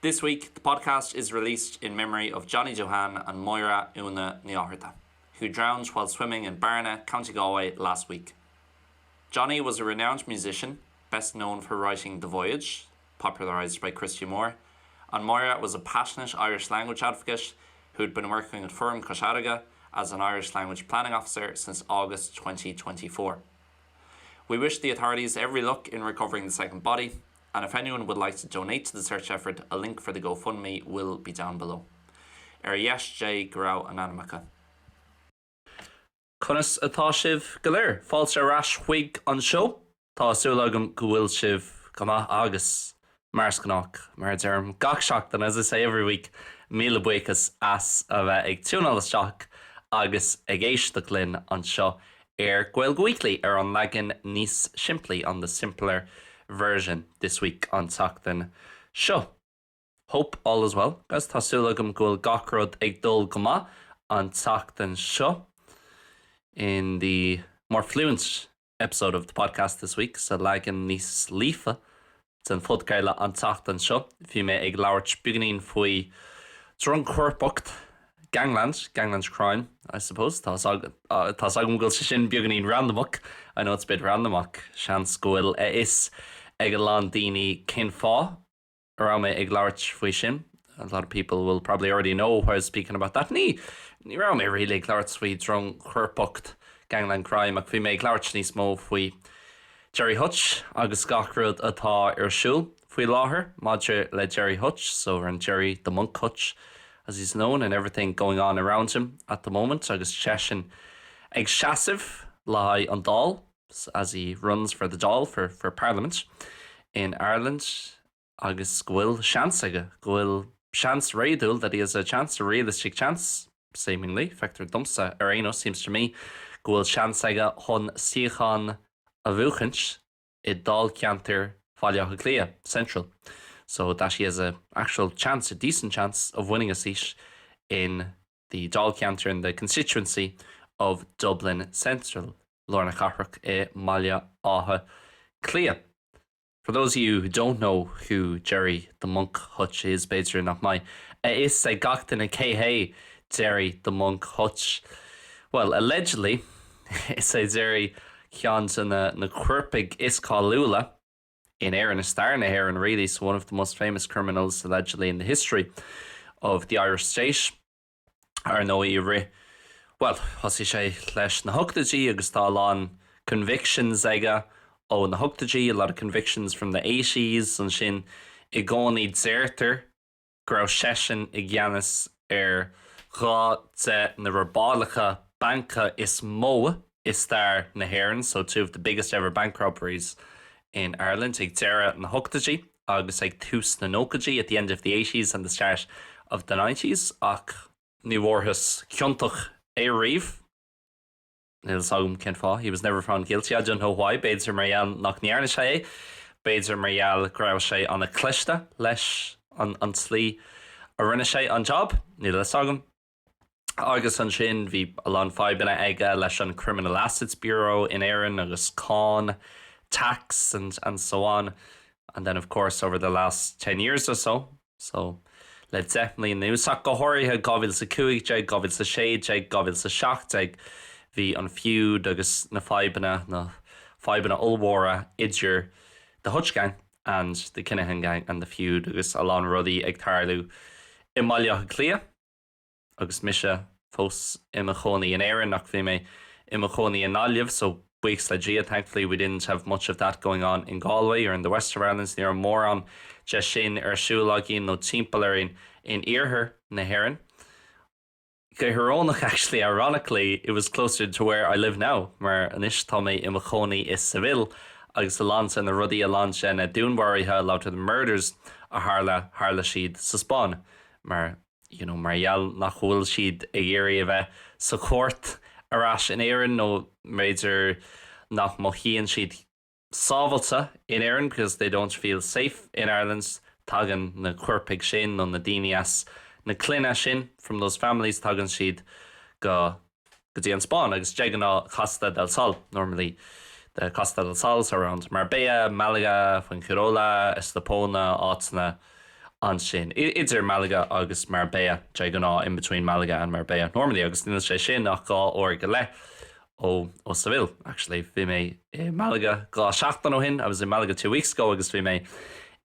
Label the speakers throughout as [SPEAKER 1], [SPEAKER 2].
[SPEAKER 1] This week, the podcast is released in memory of Johnny Johan and Moira Una Niorta, who drowned while swimming in Barna, County Galway last week. Johnny was a renowned musician, best known for writing The Voyage, popularised by Christy Moore, and Moira was a passionate Irish language advocate who'd been working at Fúram Coisadaga as an Irish language planning officer since August 2024. We wish the authorities every luck in recovering the second body, and if anyone would like to donate to the search effort, a link for the GoFundMe will be down below. Yes J Grau an amach. Conas atá sibh go léir, fáilte arás chuig an seo, tá súlagam go bhfuil sibh gomach agus mars gnách, mar derm gach seachtain, as I say every week, míle buchas as a bheith ag túnal isteach agus ag éisteach linn an seo gCuimhne Weekly an legan NÍOS SIMPLÍ on the simpler version this week on seachtain seo. Hope all is well. Gus tá súlagam go bhfuil gach rud ag dul gomach an seachtain seo. In the more fluent episode of the podcast this week, so legan níos líofa, it's an fudcaile an seachtain seo. Bhí mé ag labhairt beginning faoi drunk-chuirpeacht gangland crime, I suppose. Tá agam goil sin beginning randomach. I know it's a bit randomach. Seans goil is ag a lán daoine cin fá around mé ag labhairt faoi sin. A lot of people will probably already know why I was speaking about that. Ní raibh mé really ag labhairt faoi drunk-chuirpeacht gangland crime, ach bhí mé ag labhairt níos mó faoi Jerry Hutch agus gach rud atá ar siúl faoi láthair, maidir le Jerry Hutch, so an Jerry the Monk Hutch, as he's known, and everything going on around him at the moment, agus tesin ag seasamh le an Dáil, as he runs for the Dáil for Parliament in Ireland, agus gohfuil seans aige, gohfuil seans réadúil that he has a chance, a realistic chance, seemingly, feictar dumsa ar aonos, seems to me, gohfuil seans aige chun seachtain a bhuachant I Dáil Ceantar Fáileach Clia Central. So that he has an actual chance, a decent chance of winning a seat in the Dáil Ceantar in the constituency of Dublin Central. Lorna Carrick moille Clia. For those of you who don't know who Jerry the Monk Hutch is, beidir nach mai, is a gachtain a céhé Jerry the Monk Hutch. Well, allegedly, it's a Jerry Ceann na cuirpig is Lula in Éireann Starna Éireann, really, so one of the most famous criminals allegedly in the history of the Irish state. Ar nó I ri, well, hosí sé leis na hoctaidí agus tá lán convictions aige ó na hoctaidí, a lot of convictions from the 80s an sin I gcónaí deirtear grabh seisin I gceannas ar dhá de na rabálacha banca is mó is there na Héireann, so two of the biggest ever bank robberies in Ireland, ag deire na hoctaidí agus ag tús na nócaidí at the end of the 80s and the start of the 90s, ach ní bhórthas ciontach riamh. Níl sagam cin fá, he was never found guilty. I don't know why. Beidir marall nach níarna sé, beidir marall grabh sé an a cliste leis an slí a rinne sé an job, níl sagam. Agus an sin bhí a lán fáibanna aige leis an Criminal Assets Bureau in Éireann agus Ceann, tax and so on. And then of course over the last 10 years or so let's definitely in the úsach go háirithe gabhail sa cúig deag, gabhail sa séad deag, gabhail sa seacht deag, bhí an fiúd agus na fáibanna ulmhóra idir the Hutch gang and the Kinahan gang and the feud agus a lán rudaí ag tarlú I moille Clia agus mise fós imachónaí in Éireann nach bhí mé imachónaí in Naillimh, so weeks like Gia, thankfully we didn't have much of that going on in Galway or in the west of Ireland. There are more on just sin ar siúlagin no timpeall in Iarthair na Héireann. Gairónach, actually, ironically, it was closer to where I live now, mar anis tá mé imachónaí is Seville, agus a lans and the ruddy a lans and a Doonbarry lot of the murders a harla siad sa Spáin. Mar, marall nach bhfuil siad a dhéirí a bheith sa chóirt arás in Éireann nó méidir nach mo híonn siad sábhalta in Éireann because they don't feel safe in Ireland. Tagann na cuirpig sin nó na daoine as na cluine sin from those families tagann siad go dtí an Spáin agus deagan á Costa del Sol. Normally the Costa del Sol is around Marbella, Malaga, Fuengirola, Estepona, an sin. Idir Malaga agus Marbella te go ná in between Malaga and Marbella. Normally agus níl sé sin nach gá ó go le ó Seville. Actually, bhí mé in Malaga gá seachtain ó hin. I was in Malaga 2 weeks ago agus bhí mé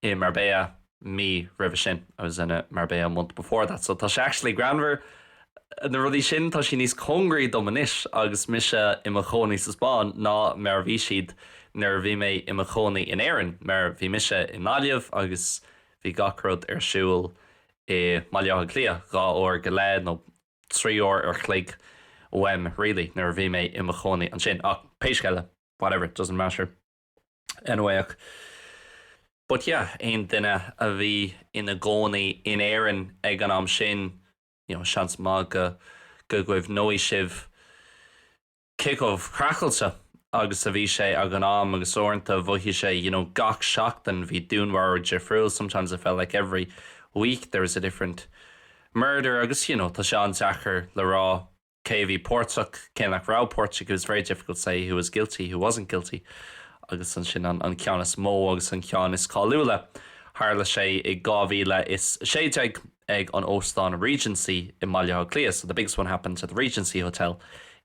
[SPEAKER 1] in Marbella me ribh sin. I was in Marbella a month before that. So tá sé actually granver na rudí sin tá sí níos congraí domanis agus mise imachóní sa Spáin ná mar bhí siad nar bhí mé imachóní in Éireann, mar bhí mise in Náliamh agus bhí gacrod siúil I Moille Clia gá ó go le nó 3 ór ar chlig really nar bhí mé imachóní an sin péisceile, whatever, it doesn't matter anyway. But yeah, ein duine a bhí ina gcónaí in Éireann ag an am sin, seans má go gcuimh nóí sibh kickoff crachalsa agus a bhí sé ag an am agus orintanta bhuihí sé, gach seachtain bhí dúnmhar defriúil. Sometimes it felt like every week there was a different murder agus, tá sé an zachar le rá KV Portach, Ceann rá Portach. It was very difficult to say who was guilty, who wasn't guilty. Agus an sin an ceann is mó agus an ceann is cáúla. Harla sé I 2016 ag an Óstán Regency in Moille Clia. So the biggest one happened at the Regency Hotel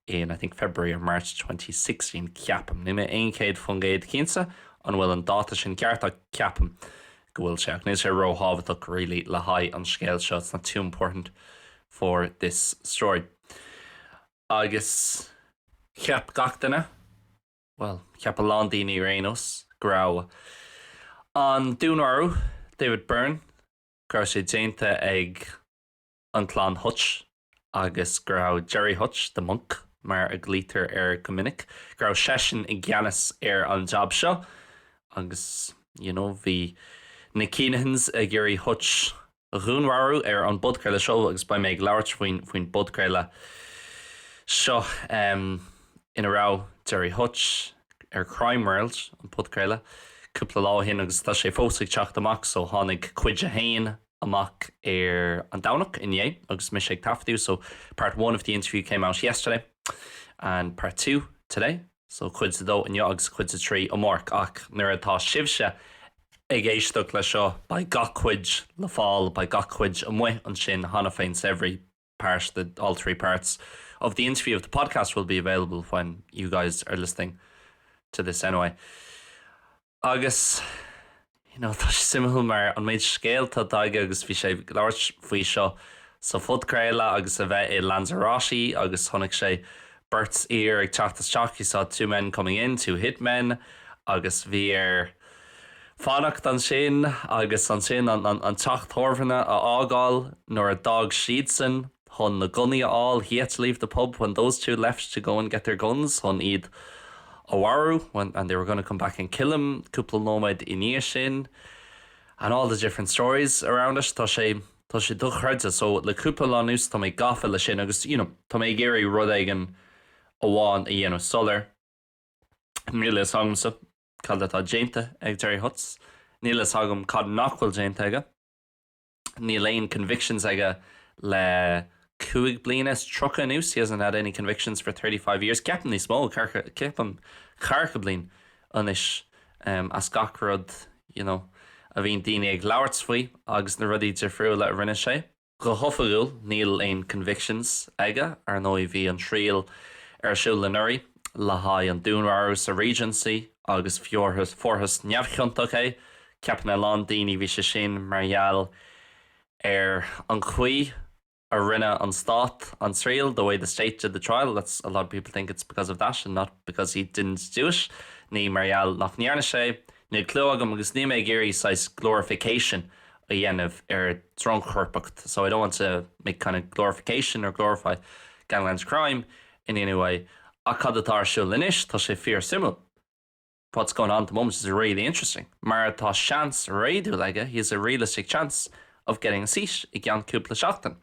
[SPEAKER 1] in, I think, February or March 2016. Ceapam. Nime ein céad fungéad cínsa an bhfuil an dáta sin ceartach ceapam go bhfuil sé. Níl sé ró hábhaach really le haghaidh an scéal seo. It's not too important for this story. Agus ceap gach duine. Well, ceap a Londíní rénos grá an dúnmharú David Byrne gur sé déanta ag an clán Hutch agus grá Jerry Hutch the monk mar a glítar go minic grá sesin I gceannas an job seo agus bhí na cínehanns a Gary Hutch rúnmharú an budcréile seo agus ba méid labhairt faoin budcréile seo ina rá Jerry Hutch Crime World an budcréile cúpla lá hin agus tá sé fósaigh teacht amach, so tháinig cuid a hain amach an damhnach in dhé agus mis ag taifniú. So part 1 of the interview came out yesterday and part 2 today. So cuid a dó in agus cuid a trí amach ach nuair atá sibse ag éisteach le seo by gach cuid le fáil by gach cuid amhaith an sin hána féin every part, all 3 parts of the interview of the podcast will be available when you guys are listening to this anyway. Agus, tá sé simú mar an méid scéal tá daige agus bhí sé labhairt faoi seo sa fudcréile agus a bheith I Lanzarote agus tháinig sé Bert's ear ag teachtasteach. He saw 2 men coming in, 2 hitmen agus bhí fannacht an sin agus an sin an teacht thormhanna a ágáil nor a dog Sheedson hon na gunny all. He had to leave the pub when those 2 left to go and get their guns. Hon iad Awaru and they were going to come back and kill him. Cúpla nómaid in sin and all the different stories around it. Tá sé duchhardsa. So le cúpla nús tá mé gafa le sin agus tá mé géirí rud aigen amháin a dhéanamh solar. Níl is hagamsa cad atá déanta ag Jerry Hutch. Níl is hagam cad nachhfuil déanta aige. Níl aon convictions aige le 2 blianas trucha nús. He hasn't had any convictions for 35 years. Ceapan ní smó ceapan carcha blin anis as gacrod, a bhíon daoine ag labhairt faoi agus na rudaí defriúil le rinne sé. Go hofaúil níl aon convictions aige ar nó bhí an tríal siúil le nuirí le haghaidh an dúnmharú sa Regency agus forthas neamhcheantach é. Ceapan a lán daoine bhí sé sin margheall an chuí a rinne an stát an tríal, the way the state did the trial. That's a lot of people think it's because of that and not because he didn't do it. Ní margheall nach níarna sé. Ní clú agam agus ní mé géirí sais glorification a dhéanamh drunk. So I don't want to make kind of glorification or glorify gangland's crime in any way. A cad atá siúil inis tá sé fear simul. What's going on at the moment is really interesting. Mar tá chance réadú leige, he has a realistic chance of getting a seat I gceann cúpla seachtain.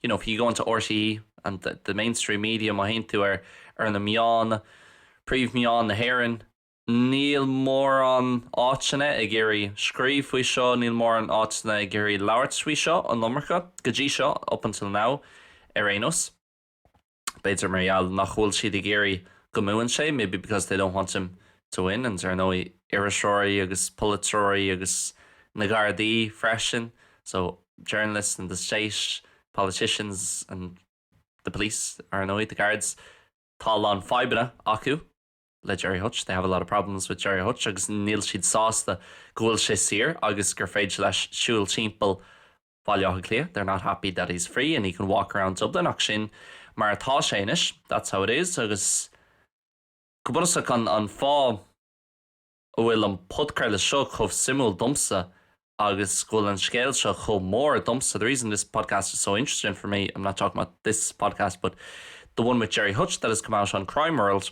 [SPEAKER 1] If you go into RTE and the mainstream media má haintú ar na meán, príomh meán na hÉireann, níl mór an áiteanna ag géirí scríb faoi seo, níl mór an áiteanna ag géirí labhairt faoi seo an lomarcha go dtí seo up until now rénos. Beidir margheall nach bhfuil siad ag géirí go múin sé, maybe because they don't want him to win and ar nó iriseoirí agus politróirí agus na Gardaí freisin So journalists and the state, politicians and the police are annoyed, the guards, tá an fibena acu le Jerry Hutch. They have a lot of problems with Jerry Hutch agus níl siad sásta gohfuil sé sir agus gur féidir leis siúil timpeall bhaile clia. They're not happy that he's free and he can walk around Dublin ach sin mar atá sé inis. That's how it is. Agus cubunasach an fá bhfuil an podcast le seo chomh simúil dumsa agus bhfuil an scéal seo chomh mór dumsa. The reason this podcast is so interesting for me, I'm not talking about this podcast, but the one with Jerry Hutch that has come out on Crime World,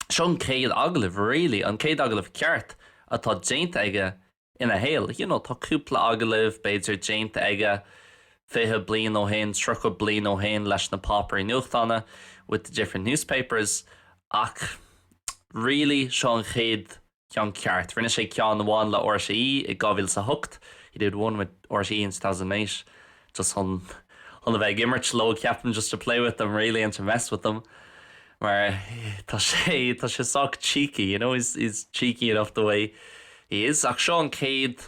[SPEAKER 1] seo an céad agaibh, really, an céad agaibh ceart atá déint aige ina héal. You know, tá cúpla agaibh beidir déint aige 20 bliain ó hain, 30 bliain ó hain leis na pápairí nuachtána with the different newspapers. Ach, really, seo an chéad cean ceart. Rinne sé cean amháin le RTE I gabhfuil sa hucht. He did one with RTE in 2008. Just on the bheith gimmert low captain just to play with them, really, and to mess with them. Mar tá sé soch cheeky, you know, he's cheeky enough the way he is. Ach seo an céad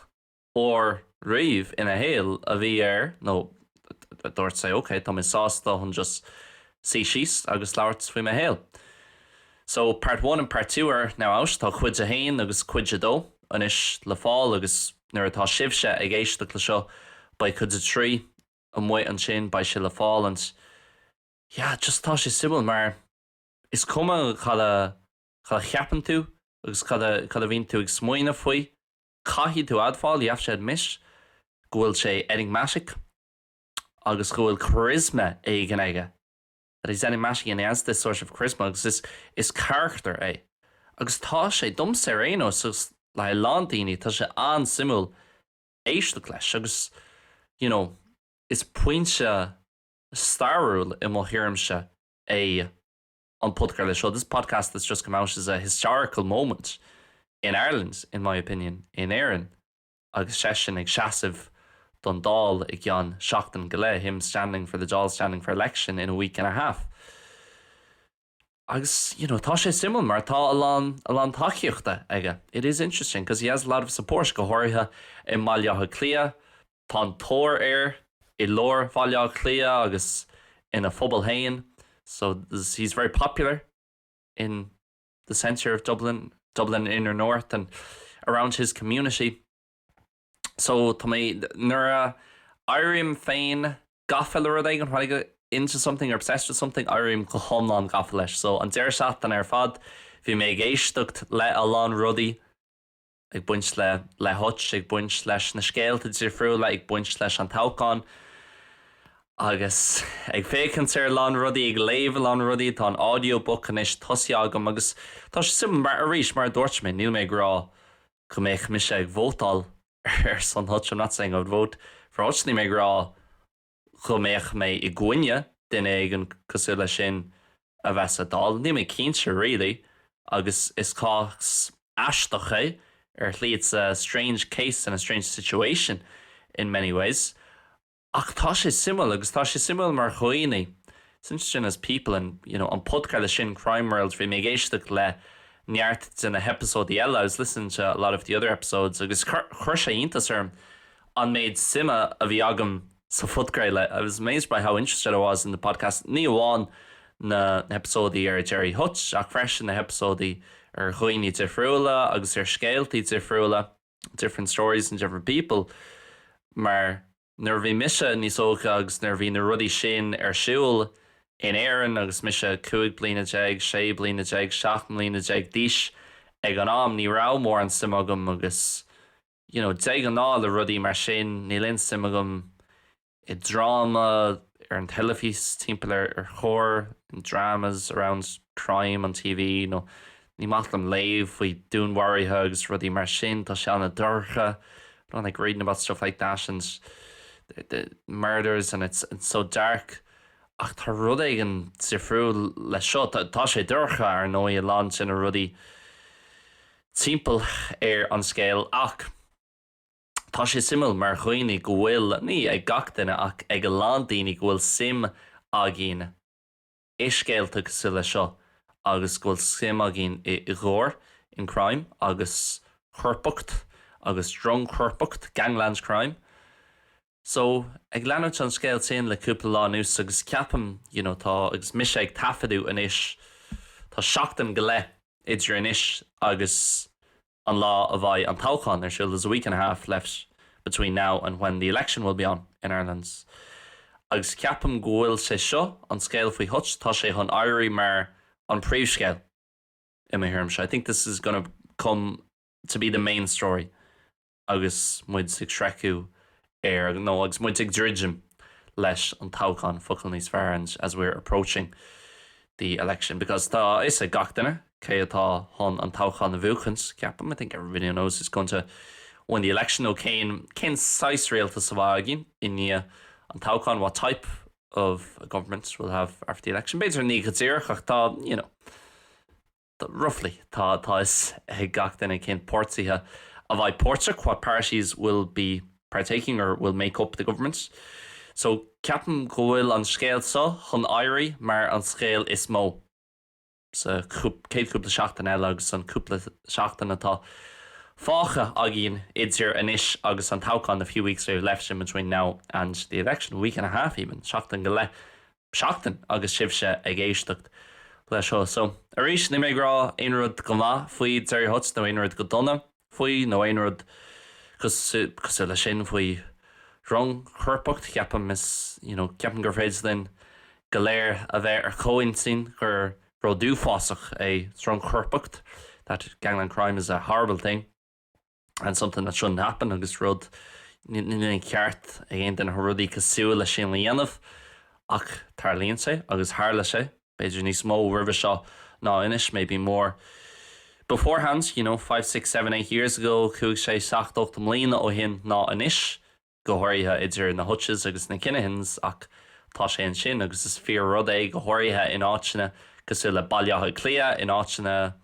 [SPEAKER 1] ó riomh ina héal a bhí no, dúirt sé, okay, tá mé sásta chun just sí síos agus labhairt faoi mé héal. So part 1 and part 2 are now out. Tá cuid a hain agus cuid a dó anis le fáil agus nuair atá sibse ag éisteach le seo ba cuid a trí an muid an sin ba sé le fáil and yeah, just tá sé simúil mar is cuma chala cheapan tú agus chala bhíonn tú ag smuoine faoi caithfidh tú adfáil you have to admit go bhfuil sé enigmatic agus go bhfuil charisma ag an aige. That he's enigmatic and he has this sort of charisma agus is character agus tá sé dum sé réno so le landíní tá sé an simúil éisteach leis agus you know is pointse starúil I mo hirimse on podcast show. This podcast that's just come out is a historical moment in Ireland, in my opinion, in Éireann. Agus session ag seasamh don Dáil ag Ceann seachtain go le, him standing for the Dáil standing for election in a week and a half. Agus, you know, tá sé simúil mar tá alán taíochta aige. It is interesting because he has a lot of support go háirithe I moille clia, tá an tóir I lór bhaile clia agus in a phobal hain. So he's very popular in the centre of Dublin inner north and around his community. So to me, nuair airim féin gafel or they can go into something or obsessed with something, airim go homlan gafel. So an deir seachtain fad, bhí mé géisteacht le alán rudaí ag buint le Hutch, ag buint leis na scéalta difriúla, ag buint leis an Tagann. Agus ag fécinn ar lán rudaí ag léamh lán rudaí tá an audiobook anis tosaí agam agus tá sé sim mar a rís mar dúirt mé níl mé grá go méid mise ag vótáil son Hutch. I'm not saying I would vote for Hutch, ní mé grá go méid mé I gCuimhne duine ag an cosú le sin a bheits a dáil. Ní mé cínse really agus is cás aisteach it's a strange case and a strange situation in many ways. Ach tá sé simúil agus tá sé simúil mar choíní. It's interesting as people and, you know, an podcast sin Crime World bhí mé géisteach le neart in a episode eile. I was listening to a lot of the other episodes agus chuir sé iontas an méid sima a bhí agam sa fudgréile. I was amazed by how interested I was in the podcast. Ní amháin na episode Jerry Hutch ach freisin na episode choíní difriúla agus scéaltaí difriúla, different stories and different people. Mar nuair bhí mise níos óga agus nuair bhí na rudaí sin siúil in Éireann agus mise 5 bliana déag, 6 bliana déag, 7 bliana déag díos ag an am ní rá mór an sim agam agus, you know, déag an ná le rudaí mar sin ní linn sim agam I drama an telefís timpeall chóir in dramas around crime on TV, you know, ní matlam léamh faoi dún wairíthe agus rudaí mar sin tá sé anna dorcha. I don't like reading about stuff like that and the murders and it's so dark. Ach tá rud an sifriú le seo tá sé dorcha ar nó I lán sin a rudaí timpeall an scéal ach tá sé simúil mar chuoine go bhfuil ní ag gach duine ach ag lán daoine go bhfuil sim a gcín scéalta cosú le seo agus go bhfuil sim a gcín I gcóir in crime agus chorpacht agus strong chorpacht gangland crime. So ag leanúirt an scéal sin le cúpla lá nús agus ceapam, tá agus mis ag tafaidú inis tá seachtain go le idir inis agus an lá a bhaid an táchaán ar siúil. There's a week and a half left between now and when the election will be on in Ireland. Agus ceapam go bhfuil sé seo an scéal faoi huit tá sé chun éirí mar an príomhscéal in my hirm. I think this is going to come to be the main story. Agus muid sig shrecu agus muid sig dridgim leis an táchaán focail níos fearr as we're approaching the election, because tá is a gach duine cé atá hon an táchaán na bhuachans ceapam. I think everybody knows is going to win the election. Cén sais réalta sa bhaigín in an táchaán what type of government will have after the election. Beidir ní go tíoch ach tá, roughly tá is gach duine cén pórtaithe a bhaid pórteach what parties will be partaking or will make up the government. So ceapam go bhfuil an scéal sa chun éirí mar an scéal is mó. So céad cúpla seachtain eile agus an cúpla seachtain atá fácha a gin idir inis agus an táchaán a few weeks left in between now and the election, a week and a half even. Seachtain go le seachtain agus sibse ag éisteacht le seo. So arís ní méid rá aonrad go maith faoi deir huts nó aonrad go donna faoi nó aonrad cos le sin faoi rong churpacht ceapam is, ceapam gur féidir den go léir a bheith ar chomhainn sin gur rodú fásach é strong churpacht. That gangland crime is a horrible thing and something that shouldn't happen. Agus rud ní ceart a ghéint den rudí cosúil le sin le dhéanamh ach tar líonn sé agus hála sé. Beidir níos mó ribh seo ná inis, maybe more beforehand, 5, 6, 7, 8 years ago, cúig sé 7-8 mlíana ó hin ná inis go háirithe idir na hutses agus na cinehins ach tá sé an sin agus is fear rud é go háirithe in áitina cosúil le bailáthe clia in áitina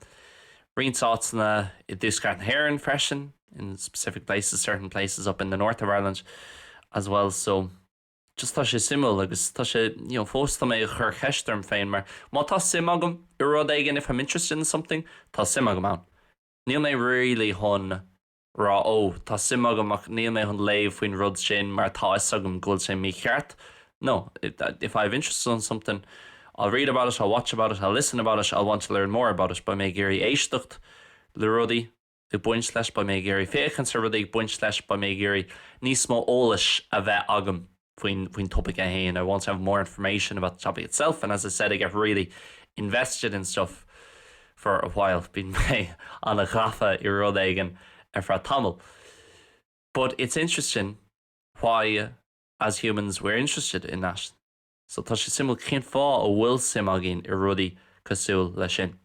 [SPEAKER 1] rinsáitina I dúscart héireann freisin in specific places, certain places up in the north of Ireland as well. So just tá sé simú agus tá sé fósta mé chur cheistarm féin mar má tá sim agam I rud éigen if I'm interested in something tá sim agam an. Níl mé really hon rá tá sim agam ach níl mé hon léh faoin rud sin mar tá is agam gúil sé mí cheart. No, if I have interest in something, I'll read about it, I'll watch about it, I'll listen about it, I'll want to learn more about it. Ba mé géirí éisteacht le rudaí I buint leis, ba mé géirí féchan sa rudaí buint leis, ba mé géirí níos mó eolais a bheith agam faoin topic a hain. I want to have more information about the topic itself, and as I said, I get really invested in stuff for a while. Been mé an a gafa I rud éigen fra tamil. But it's interesting why as humans we're interested in that. So tá sé simú cén fá ó bhfuil sim agin I rudaí cosúil le sin.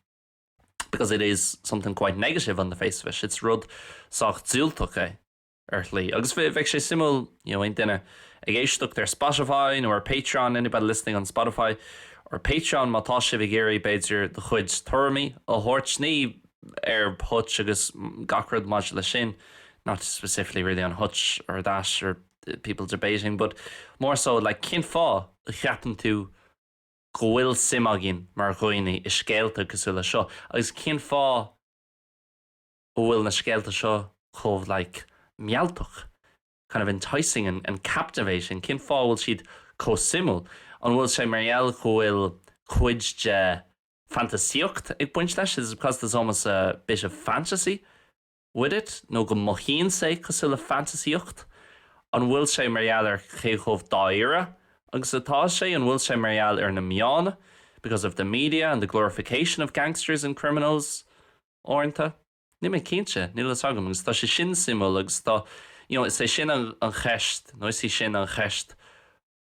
[SPEAKER 1] Because it is something quite negative on the face of it. It's rud sách zúltach earthly. Agus bheith sé simú, ein duine ag éisteacht ar Spotify or Patreon, anybody listening on Spotify or Patreon, má tá sé bh géirí beidir de chuid tuairimí ó thabhairt ní ar hut agus gacrad much le sin, not specifically really on hutch or dash or people debating, but more so like cén fá a cheapan tú go bhfuil sim agin mar chuoine I scéalta cosúil le seo. Agus cén fá ó bhfuil na scéalta seo chomh like mealtach, kind of enticing and captivating. Cén fá bhfuil siad co-simul an bhfuil sé marall go bhfuil chuid de fantasíocht ag buint leis, is because there's almost a bit of fantasy with it. No go mochín sé cosúil le fantasíocht an bhfuil sé marall ar chéchomh dáire agus atá sé an bhfuil sé marall ar na meána because of the media and the glorification of gangsters and criminals orintha. Ní mé cínte, níl is agam agus tá sé sin simú agus tá is sé sin an cheist, nó is sin an cheist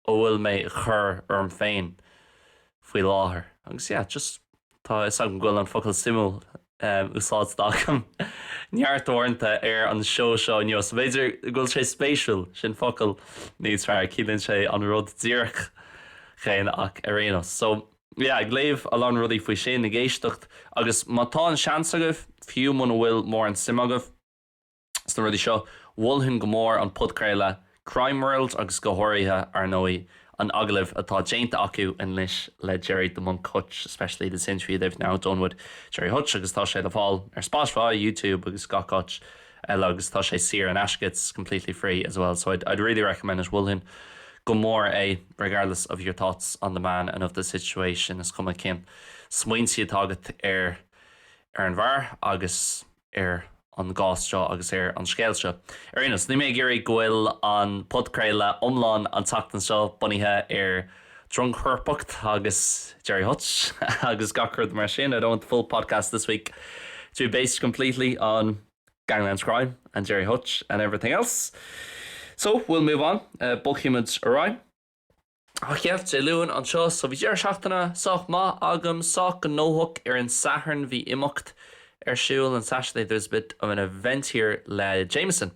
[SPEAKER 1] ó bhfuil mé chur arm féin faoi láthair. Agus just tá is agam gúil an focail simú úsáid dacham neart orintha ar an show seo NÍOS. Beidir gúil sé spéisiúil sin focail níos fearr cílann sé an rud díreach chéin ach arénos. So ag léamh a lá rudaí faoi sin na géisteacht agus má tá an seans agah fiú muna bhfuil mór an sim agah s na rudí seo bhfuilhin go mór an podcréile Crime World agus go háirithe ar nóí an aglah atá déanta acu in leis le Jerry the Monk Hutch, especially this interview they've now done with Jerry Hutch agus tá sé le fáil ar Spotify, YouTube agus gach agus tá sé sir an aisce, it's completely free as well. So I'd really recommend it. Wilhin, go more regardless of your thoughts on the man and of the situation is come cin. Smuoin siad agat an bhar agus an gásseo agus an scéalseo. Inas, ní mé géirí gohfuil an podcréile omláin an tachtain seo bunithe drunk churpacht agus Jerry Hutch agus gachard mar sin. I don't want the full podcast this week to be based completely on gangland crime and Jerry Hutch and everything else. So we'll move on. Buchimid Orion. Cheaf sé luúin an seo, so bhí dear seachtainna soch má agam soch an nóthach an Saturn bhí imacht siúil on Saturday. There's a bit of an event here le Jameson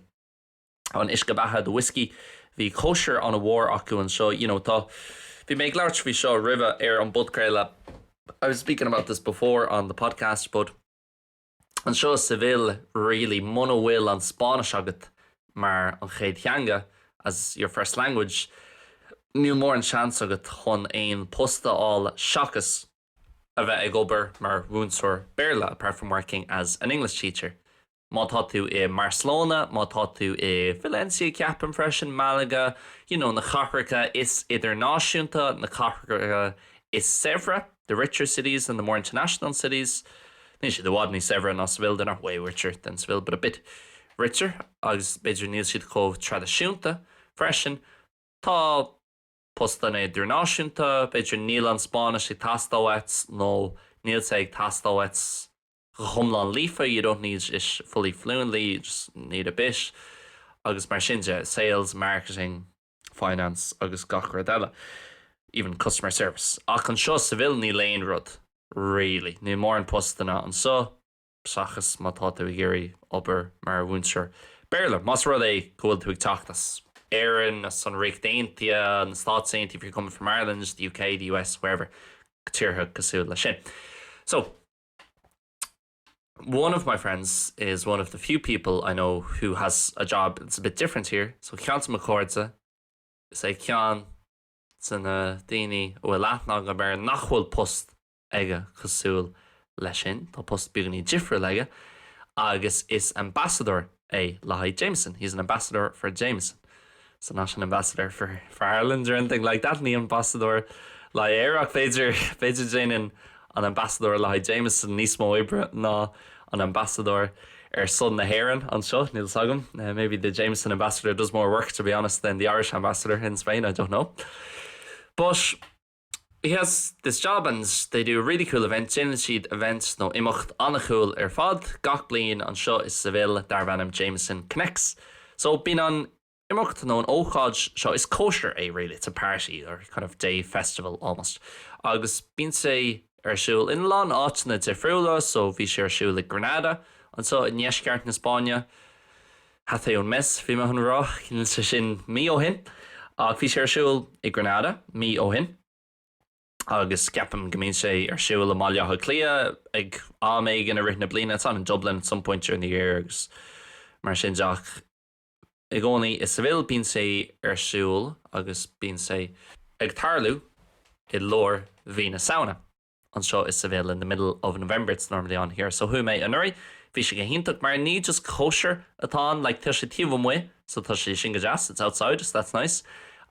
[SPEAKER 1] on Ishkabaha the whiskey bhí kosher on a war acu an seo, tá bhí méid leart bhí seo riva an budcréile. I was speaking about this before on the podcast, but an seo Seville really mono will an Spanish agat mar an chéadaoin as your first language. Níl mór an chance agat chun ein posta all seachas a bheith ag obair mar bhúnsor béarla, apart from working as an English teacher. Má tá tú Barcelona, má tá tú Valencia ceapan freisin, Malaga, na chachracha is idirnáisiúnta, na chachracha is Sevra, the richer cities and the more international cities. Ní siad bhád ní Sevra ná Seville, they're not way richer than Seville, but a bit richer, agus beidir níl siad chomh tradiisiúnta freisin. Tá posta na idirnáisiúnta, beidir níl an Spáinis ag tastáhats, nó níl sé ag tastáhats chumlan líofa. You don't need is fully fluently, you just need a bit. Agus mar sinja, sales, marketing, finance, agus gachar eile, even customer service. Ach an seo Seville ní léon rud, really. Ní mór an postana an so, seachas má tá tú géirí obair mar bhúnsir béarla. Mas rud gohfuil tú ag teachtas. Aaron, son Rick Daintia, and States Saint if you're coming from Ireland, the UK, the US, wherever. So, one of my friends is one of the few people I know who has a job. It's a bit different here. So, Ceann McCordsa, say Ceann, it's in a dini, o latna go ber nachhol post ega cosúil leishin, tá post bigani jifra lega, agus is ambassador Lahai Jameson. He's an ambassador for Jameson. So not an ambassador for Ireland or anything like that. Ní ambassador like Iraq Phaser Jane an ambassador like Jameson Nismo Ibra na an ambassador son na Heron on show Neil Sagum. Maybe the Jameson ambassador does more work, to be honest, than the Irish ambassador in Spain. I don't know. But he has this job and they do a really cool event. Sheet events no imacht anachul fad gach blin an show is Seville Darvanham Jameson connects. So been on imacht no an óchad show is kosher really. It's a party or kind of day festival almost. Agus been say shul in Lon Otna de Frula, so vi share shul like Granada and so in Yeshkart in Spania hat un mes fi ma hun roch in sin mi o hin. Vi share shul in Granada mi o hin. Agus ceapam gomín sé siúil moille clia ag áméig in a written blina. It's on in Dublin at some point during the year agus mar sin deach ag only is Seville bín sé siúil agus bín sé ag tarlú I lór hí na sauna. An seo is Seville in the middle of November. It's normally on here. So who may anuri bhí sé go hintach mar ní just kosher atá like tá sé tíomh mu, so tá sé sin go jazz. It's outside, so that's nice.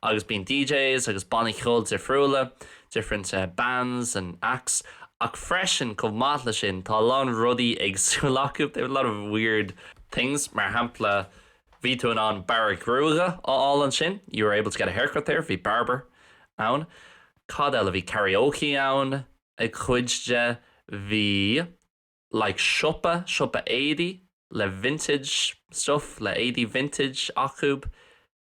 [SPEAKER 1] Agus bín DJs agus Bonnie Chol de Frula, different bands and acts. Ach freshen kom matla sin tá lán ruddy ag sulacup. There were a lot of weird things. Mar hampla vito an Barrack Ruga all on shin. You were able to get a haircut there. Vi barber aun. Cadella vi karaoke aun. Ag chuidje vi like shoppa 80 le vintage stuff le 80 vintage akub.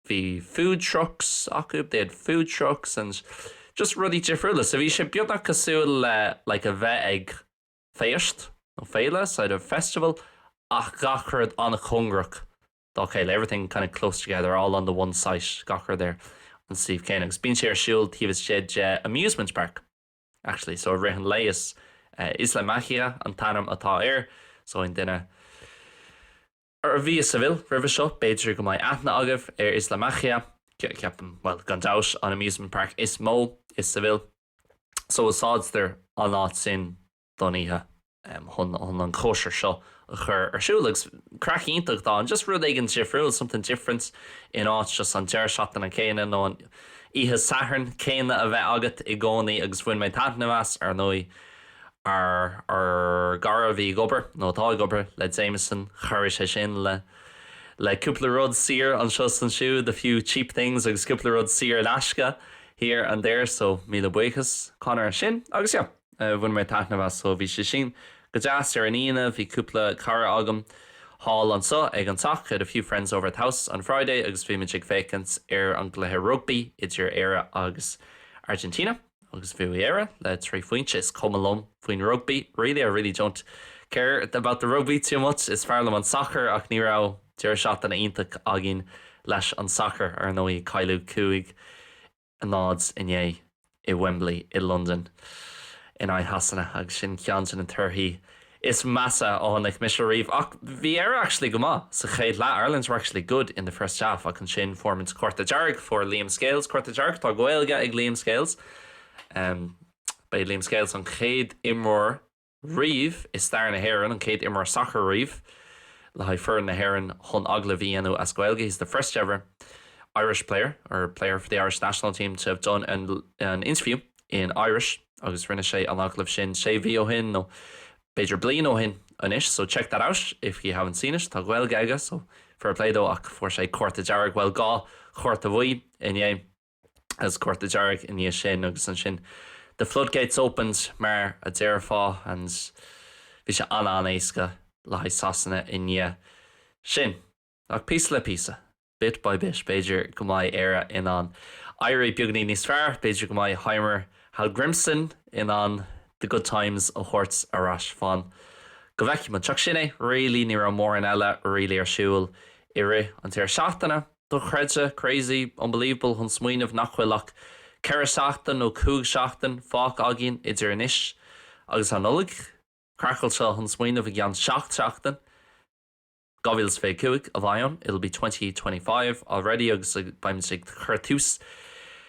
[SPEAKER 1] Vi food trucks akub. They had food trucks and just ruddy different. So we should be able to like a vet egg feist, no faila side of festival. Ach gachard on a congrach. Okay, everything kind of close together, all on the one site. Gachard there, and Steve Koenig's been here. Shield, he was shed amusement park, actually. So Rehan Leis, Isla Machia, and Tanam Ata Air. So in dinner. Or via Seville, River Shop, Beijer go my Atna Agav, Isla Machia. Captain, well, Gandaus on amusement park is Mo, is Seville. So it's odds there a lot sin Doniha, on kosher show, chur arsúlagus crackíntaach dá, just rud éigen sifriúil something different in áit just an deir seachtain an céine nó an ihe saharn céine a bheith agat I gcónaí agus bhain méid tanhnamhas ar nói ar gara bhí gobar nó tá gobar le Jameson chuir sé sin le cúpla rud sir an seo san siú, the few cheap things agus cúpla rud sir leasca here and there, so míle buchas Conor sin agus yeah, bhain méid tanhnamhas so bhí sé sin go deas ar an íana bhí cúpla cara agam hall an so ag an tach. Had a few friends over at the house on Friday agus bhí muid ag vacant ar an gluthe rugby idir éire agus Argentina agus bhí éire le trí foiointe is cum alum faoin rugby. Really, I really don't care about the rugby too much. Is fearlam an soccer ach ní rá deir seachtain iontaach agin leis an soccer ar nó I Cailú Cuaig a náds inné I Wembley I London in I hasanna agus sin ceann an turthaí. It's massa on like Mr. Reeve. Vieira actually go ma. So Ireland's were actually good in the first half. I can shin formants Corta Jarg for Liam Scales. Corta Jarg tá Gaeilge ag Liam Scales. By Liam Scales on gCéadaoin Reeve is there in a heron on gCéadaoin Soccer Reeve. La Fern na heron Hun Aglaviano as Gaeilge. He's the first ever Irish player or player for the Irish national team to have done an interview in Irish. Agus rinne sé an aglah sin sé bhí ó hin no Beidir blian ó hin anish, so check that out if you haven't seen it. Tá Gaeilge aige, so fair play though ach for sé Corta Jarg well gá chuirta bhuí inné as Corta Jarg inné sin agus an sin. The floodgates opened mar a deir fá and bhí sé an éasca le sasanna inné sin. Ach písa le písa, bit by bit, Beidir go mai éire in an Airí beagnaí níos fearr, Beidir go mai Heimer Hal Grimson in on the good times of Horts Arash fan. Go bheici man teach sinné, really ní ra mór an eile really ar siúil ire an tíar seachtainna do chreide crazy, unbelievable chun smaoinemh nachhuileach ceithre seachtain nó cúig seachtain fách agin idir inis agus an nullig crackáil seo chun smaoinemh ag an seachtain Gavil's fé cuaig a bhain, it'll be 2025 already agus baim sig chuirtús.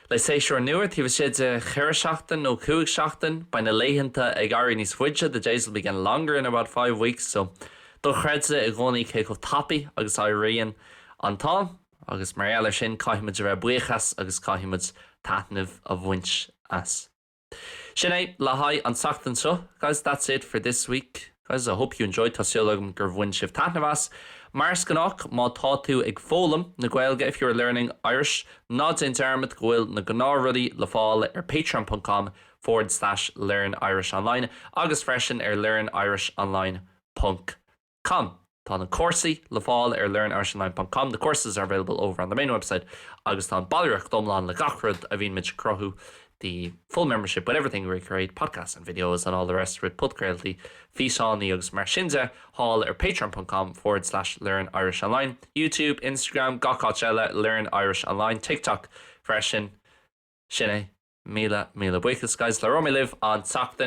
[SPEAKER 1] Let's say sure newer he was said cheithre seachtain nó cúig seachtain by na leihananta ag airí níos fuide. The days will begin longer in about 5 weeks, so do chreide I gcónaí cé go tapi agus airíonn an tá agus mar eile sin caiimiid a bheith buchas agus caiimiid taitnamh a bhaint as. Sin é le haid an seachtain seo. Guys, that's it for this week. Guys, I hope you enjoyed Tasiolagum gur bhaint sibh taitnamh as. Mars ganach má tá tú ag fólam na Gaeilge if you're learning Irish. Not in termit gohfuil na gná rudí le fáil ar patreon.com/learn Irish online agus freisin ar learnirishonline.com. Tá na cuasaí le fáil ar learnirishonline.com. The courses are available over on the main website agus tá bailreacht domláin le gach rud a bhín mit crothú. The full membership with everything we create, podcasts and videos and all the rest with put creatively Fisáni agus mar sinse hall or patreon.com/learn Irish online, YouTube, Instagram, gach learn Irish online, TikTok, freshin, shinne, mila buchas guys, la romi live on Saachtain.